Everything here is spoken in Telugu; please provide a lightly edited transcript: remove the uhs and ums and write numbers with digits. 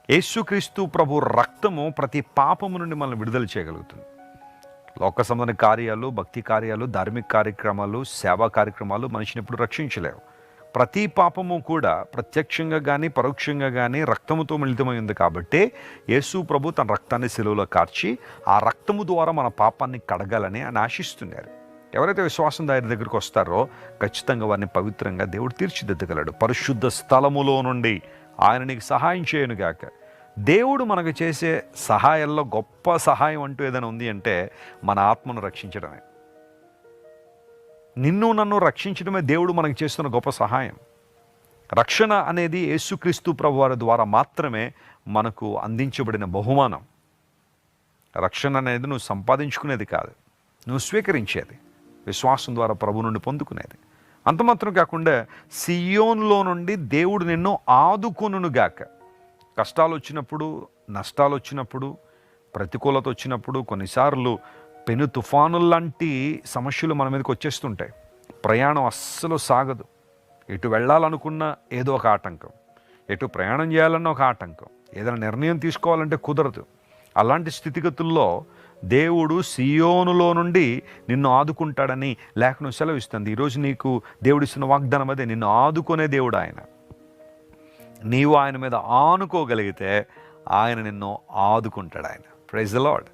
యేసుక్రీస్తు ప్రభు రక్తము ప్రతి పాపము నుండి మనల్ని విడుదల చేయగలుగుతుంది. లోక సంబంధ కార్యాలు, భక్తి కార్యాలు, ధార్మిక కార్యక్రమాలు, సేవా కార్యక్రమాలు మనిషిని ఎప్పుడు రక్షించలేవు. ప్రతి పాపము కూడా ప్రత్యక్షంగా కానీ పరోక్షంగా కానీ రక్తముతో మిళితమై ఉంది. కాబట్టి యేసు ప్రభు తన రక్తాన్ని సిలువలో కార్చి ఆ రక్తము ద్వారా మన పాపాన్ని కడగాలని ఆయన ఆశిస్తున్నారు. ఎవరైతే విశ్వాసం ఆయన దగ్గరికి వస్తారో ఖచ్చితంగా వారిని పవిత్రంగా దేవుడు తీర్చిదిద్దగలడు. పరిశుద్ధ స్థలములో నుండి ఆయన నీకు సహాయం చేయనుగాక. దేవుడు మనకు చేసే సహాయాల్లో గొప్ప సహాయం అంటూ ఏదైనా ఉంది అంటే మన ఆత్మను రక్షించడమే. నిన్ను నన్ను రక్షించడమే దేవుడు మనకు చేస్తున్న గొప్ప సహాయం. రక్షణ అనేది యేసుక్రీస్తు ప్రభువారి ద్వారా మాత్రమే మనకు అందించబడిన బహుమానం. రక్షణ అనేది నువ్వు సంపాదించుకునేది కాదు, నువ్వు స్వీకరించేది, విశ్వాసం ద్వారా ప్రభు నుండి పొందుకునేది. అంత మాత్రం కాకుండా సియోన్లో నుండి దేవుడు నిన్ను ఆదుకొనుగాక. కష్టాలు వచ్చినప్పుడు, నష్టాలు వచ్చినప్పుడు, ప్రతికూలత వచ్చినప్పుడు, కొన్నిసార్లు పెను తుఫానుల్లాంటి సమస్యలు మన మీదకి వచ్చేస్తుంటాయి. ప్రయాణం అస్సలు సాగదు. ఎటు వెళ్ళాలనుకున్నా ఏదో ఒక ఆటంకం, ఎటు ప్రయాణం చేయాలన్నా ఒక ఆటంకం, ఏదైనా నిర్ణయం తీసుకోవాలంటే కుదరదు. అలాంటి స్థితిగతుల్లో దేవుడు సియోనులో నుండి నిన్ను ఆదుకుంటాడని లేఖనం సెలవిస్తుంది. ఈరోజు నీకు దేవుడిస్తున్న వాగ్దానం అదే, నిన్ను ఆదుకునే దేవుడు ఆయన. నీవు ఆయన మీద ఆనుకోగలిగితే ఆయన నిన్ను ఆదుకుంటాడు. ఆయన ప్రైజ్ ది లార్డ్.